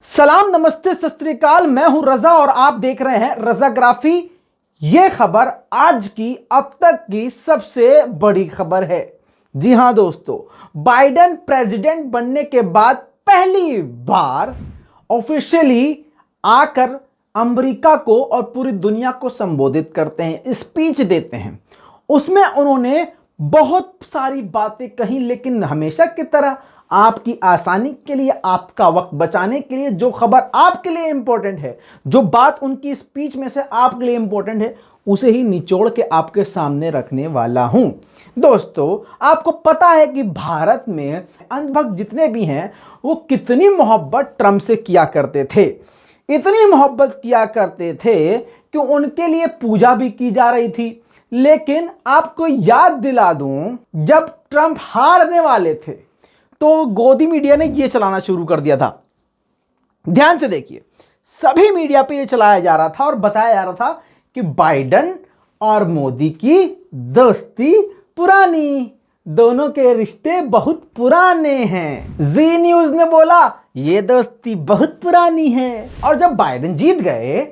सलाम, नमस्ते, सत श्री अकाल। मैं हूं रजा और आप देख रहे हैं रजाग्राफी। यह खबर आज की अब तक की सबसे बड़ी खबर है। जी हां दोस्तों, बाइडेन प्रेसिडेंट बनने के बाद पहली बार ऑफिशियली आकर अमेरिका को और पूरी दुनिया को संबोधित करते हैं, स्पीच देते हैं। उसमें उन्होंने बहुत सारी बातें कही, लेकिन हमेशा की तरह आपकी आसानी के लिए, आपका वक्त बचाने के लिए, जो खबर आपके लिए इंपॉर्टेंट है, जो बात उनकी स्पीच में से आपके लिए इंपॉर्टेंट है, उसे ही निचोड़ के आपके सामने रखने वाला हूं। दोस्तों, आपको पता है कि भारत में अंधभक्त जितने भी हैं वो कितनी मोहब्बत ट्रंप से किया करते थे। इतनी मोहब्बत किया करते थे कि उनके लिए पूजा भी की जा रही थी। लेकिन आपको याद दिला दूं, जब ट्रंप हारने वाले थे तो गोदी मीडिया ने यह चलाना शुरू कर दिया था। ध्यान से देखिए, सभी मीडिया पे यह चलाया जा रहा था और बताया जा रहा था कि बाइडेन और मोदी की दोस्ती पुरानी, दोनों के रिश्ते बहुत पुराने हैं। जी न्यूज ने बोला यह दोस्ती बहुत पुरानी है। और जब बाइडेन जीत गए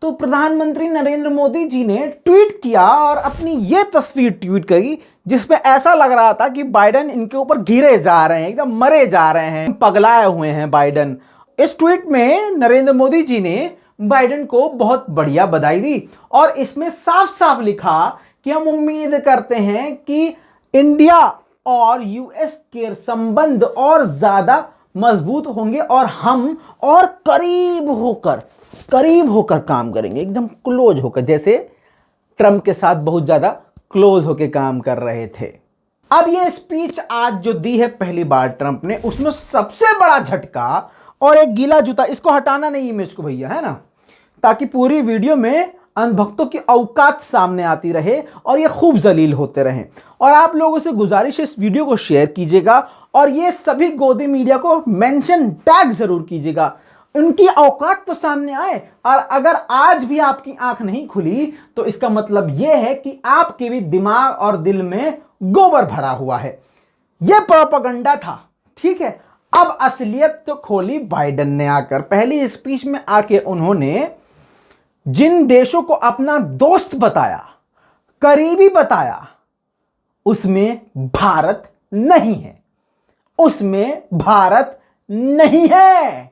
तो प्रधानमंत्री नरेंद्र मोदी जी ने ट्वीट किया और अपनी यह तस्वीर ट्वीट करी जिसमें ऐसा लग रहा था कि बाइडेन इनके ऊपर घिरे जा रहे हैं, एकदम मरे जा रहे हैं, पगलाए हुए हैं बाइडेन। इस ट्वीट में नरेंद्र मोदी जी ने बाइडेन को बहुत बढ़िया बधाई दी और इसमें साफ साफ लिखा कि हम उम्मीद करते हैं कि इंडिया और यूएस के संबंध और ज्यादा मजबूत होंगे और हम और करीब होकर काम करेंगे, एकदम क्लोज होकर, जैसे ट्रंप के साथ बहुत ज्यादा क्लोज होकर काम कर रहे थे। अब ये स्पीच आज जो दी है पहली बार ट्रंप ने, उसमें सबसे बड़ा झटका और एक गीला जूता, इसको हटाना नहीं इमेज को भैया, है ना, ताकि पूरी वीडियो में अंधभक्तों की औकात सामने आती रहे और ये खूब जलील होते रहें। और आप लोगों से गुजारिश है, इस वीडियो को शेयर कीजिएगा और ये सभी गोदी मीडिया को मेंशन टैग जरूर कीजिएगा, उनकी औकात तो सामने आए। और अगर आज भी आपकी आंख नहीं खुली तो इसका मतलब यह है कि आपके भी दिमाग और दिल में गोबर भरा हुआ है। यह प्रोपेगेंडा था, ठीक है। अब असलियत तो खोली बाइडेन ने आकर। पहली स्पीच में आके उन्होंने जिन देशों को अपना दोस्त बताया, करीबी बताया, उसमें भारत नहीं है, उसमें भारत नहीं है।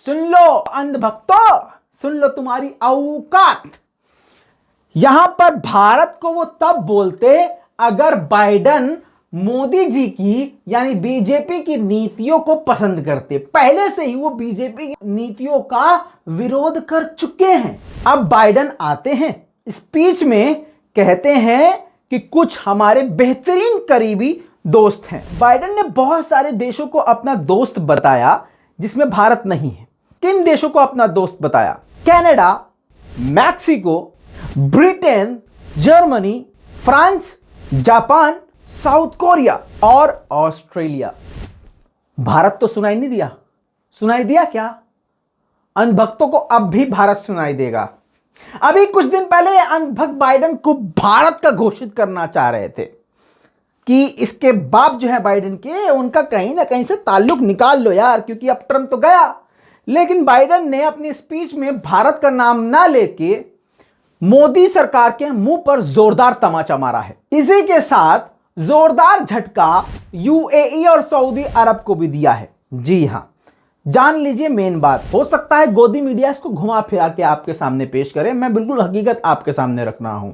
सुन लो अंधभक्तों, सुन लो तुम्हारी औकात। यहां पर भारत को वो तब बोलते अगर बाइडेन मोदी जी की यानी बीजेपी की नीतियों को पसंद करते। पहले से ही वो बीजेपी की नीतियों का विरोध कर चुके हैं। अब बाइडेन आते हैं, स्पीच में कहते हैं कि कुछ हमारे बेहतरीन करीबी दोस्त हैं। बाइडेन ने बहुत सारे देशों को अपना दोस्त बताया जिसमें भारत नहीं है। किन देशों को अपना दोस्त बताया? Canada, Mexico, Britain, Germany, France, Japan, south Korea और ऑस्ट्रेलिया। भारत तो सुनाई नहीं दिया। सुनाई दिया क्या? अंधभक्तों को अब भी भारत सुनाई देगा। अभी कुछ दिन पहले अंधभक्त बाइडेन को भारत का घोषित करना चाह रहे थे कि इसके बाप जो है बाइडेन के, उनका कहीं ना कहीं से ताल्लुक निकाल लो यार, क्योंकि अब ट्रंप तो गया। लेकिन बाइडेन ने अपनी स्पीच में भारत का नाम ना लेके मोदी सरकार के मुंह पर जोरदार तमाचा मारा है। इसी के साथ जोरदार झटका यूएई और सऊदी अरब को भी दिया है। जी हां, जान लीजिए मेन बात। हो सकता है गोदी मीडिया इसको घुमा फिरा के आपके सामने पेश करे, मैं बिल्कुल हकीकत आपके सामने रख रहा हूं।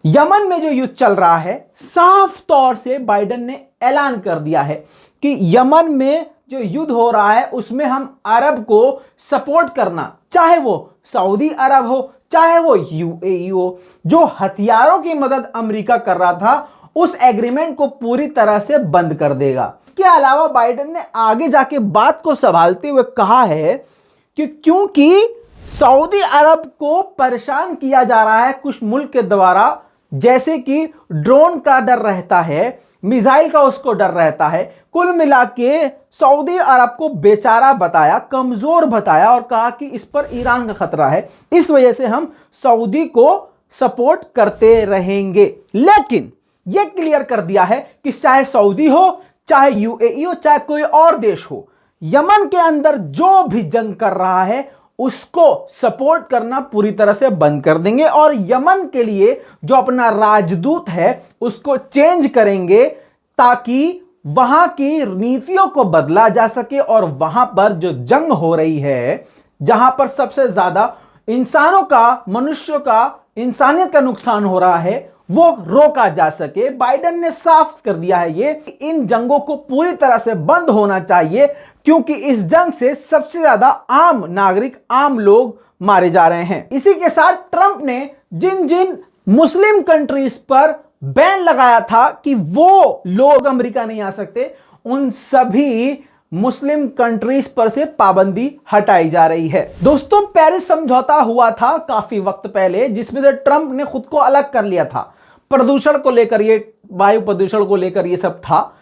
यमन में जो युद्ध चल रहा है, साफ तौर से बाइडेन ने ऐलान कर दिया है कि यमन में जो युद्ध हो रहा है उसमें हम अरब को सपोर्ट करना, चाहे वो सऊदी अरब हो चाहे वो यूएई हो। जो हथियारों की मदद अमेरिका कर रहा था उस एग्रीमेंट को पूरी तरह से बंद कर देगा। इसके अलावा बाइडेन ने आगे जाके बात को संभालते हुए कहा है कि क्योंकि सऊदी अरब को परेशान किया जा रहा है कुछ मुल्क के द्वारा, जैसे कि ड्रोन का डर रहता है, मिसाइल का उसको डर रहता है। कुल मिला के सऊदी अरब को बेचारा बताया, कमजोर बताया और कहा कि इस पर ईरान का खतरा है, इस वजह से हम सऊदी को सपोर्ट करते रहेंगे। लेकिन यह क्लियर कर दिया है कि चाहे सऊदी हो, चाहे यूएई हो, चाहे कोई और देश हो, यमन के अंदर जो भी जंग कर रहा है उसको सपोर्ट करना पूरी तरह से बंद कर देंगे और यमन के लिए जो अपना राजदूत है उसको चेंज करेंगे ताकि वहां की नीतियों को बदला जा सके और वहां पर जो जंग हो रही है, जहां पर सबसे ज्यादा इंसानों का, मनुष्यों का, इंसानियत का नुकसान हो रहा है, वो रोका जा सके। बाइडेन ने साफ कर दिया है ये इन जंगों को पूरी तरह से बंद होना चाहिए क्योंकि इस जंग से सबसे ज्यादा आम नागरिक, आम लोग मारे जा रहे हैं। इसी के साथ ट्रंप ने जिन जिन मुस्लिम कंट्रीज पर बैन लगाया था कि वो लोग अमेरिका नहीं आ सकते, उन सभी मुस्लिम कंट्रीज पर से पाबंदी हटाई जा रही है। दोस्तों, पेरिस समझौता हुआ था काफी वक्त पहले जिसमें से ट्रंप ने खुद को अलग कर लिया था। प्रदूषण को लेकर, ये वायु प्रदूषण को लेकर ये सब था,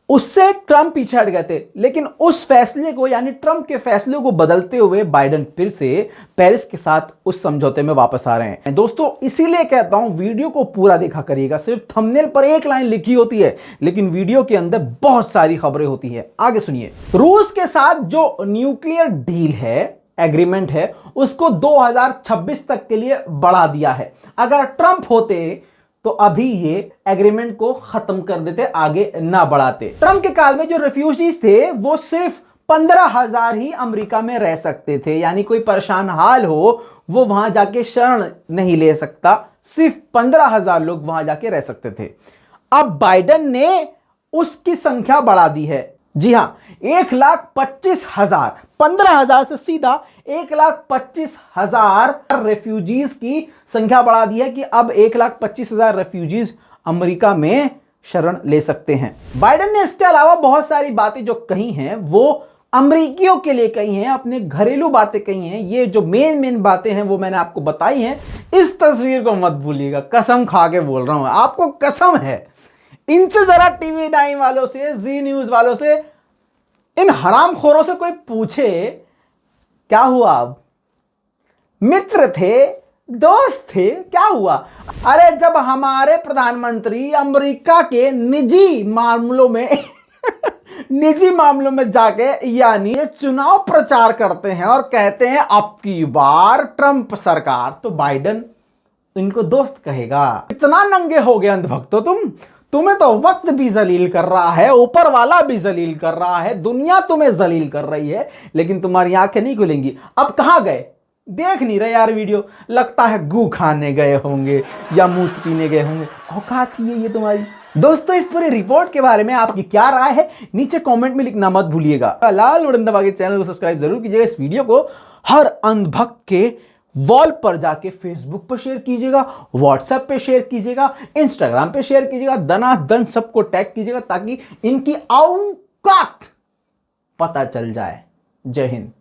उससे ट्रंप पीछे हट गए थे। लेकिन उस फैसले को, यानी ट्रंप के फैसले को बदलते हुए बाइडेन फिर से पेरिस के साथ उस समझौते में वापस आ रहे हैं। दोस्तों, इसीलिए कहता हूं वीडियो को पूरा देखा करिएगा। सिर्फ थंबनेल पर एक लाइन लिखी होती है लेकिन वीडियो के अंदर बहुत सारी खबरें होती है। आगे सुनिए। रूस के साथ जो न्यूक्लियर डील है, एग्रीमेंट है, उसको 2026 तक के लिए बढ़ा दिया है। अगर ट्रंप होते तो अभी ये एग्रीमेंट को खत्म कर देते, आगे ना बढ़ाते। ट्रंप के काल में जो रेफ्यूजीज थे वो सिर्फ 15,000 ही अमेरिका में रह सकते थे, यानी कोई परेशान हाल हो वो वहां जाके शरण नहीं ले सकता। सिर्फ 15,000 लोग वहां जाके रह सकते थे। अब बाइडेन ने उसकी संख्या बढ़ा दी है। जी हां, 1,25,000, 15,000 से सीधा 1,25,000 रेफ्यूजीज की संख्या बढ़ा दी है कि अब 1,25,000 रेफ्यूजीज अमेरिका में शरण ले सकते हैं। बाइडेन ने इसके अलावा बहुत सारी बातें जो कही हैं वो अमेरिकियों के लिए कही हैं, अपने घरेलू बातें कही हैं। ये जो मेन बातें हैं वो मैंने आपको बताई हैं। इस तस्वीर को मत भूलिएगा, कसम खा के बोल रहा हूं, आपको कसम है। इनसे जरा टीवी 9 वालों से, जी न्यूज वालों से, इन हरामखोरों से कोई पूछे क्या हुआ, अब मित्र थे, दोस्त थे, क्या हुआ? अरे जब हमारे प्रधानमंत्री अमेरिका के निजी मामलों में निजी मामलों में जाके यानी चुनाव प्रचार करते हैं और कहते हैं अब की बार ट्रंप सरकार, तो बाइडेन इनको दोस्त कहेगा? इतना नंगे हो गए अंधभक्तो तुम्हें तो वक्त भी जलील कर रहा है, ऊपर वाला भी जलील कर रहा है, दुनिया तुम्हें जलील कर रही है, लेकिन तुम्हारी आंखें नहीं खुलेंगी। अब कहां गए? देख नहीं रहे यार वीडियो, लगता है गू खाने गए होंगे या मूत पीने गए होंगे। औकात ही है ये तुम्हारी। दोस्तों, इस पूरी रिपोर्ट के बारे में आपकी क्या राय है नीचे कमेंट में लिखना मत भूलिएगा। लाल बटन दबा के चैनल को सब्सक्राइब जरूर कीजिएगा। इस वीडियो को हर अंधभक्त के वॉल पर जाके फेसबुक पर शेयर कीजिएगा, व्हाट्सएप पे शेयर कीजिएगा, इंस्टाग्राम पे शेयर कीजिएगा, दनादन सबको टैग कीजिएगा ताकि इनकी औकात पता चल जाए। जय हिंद।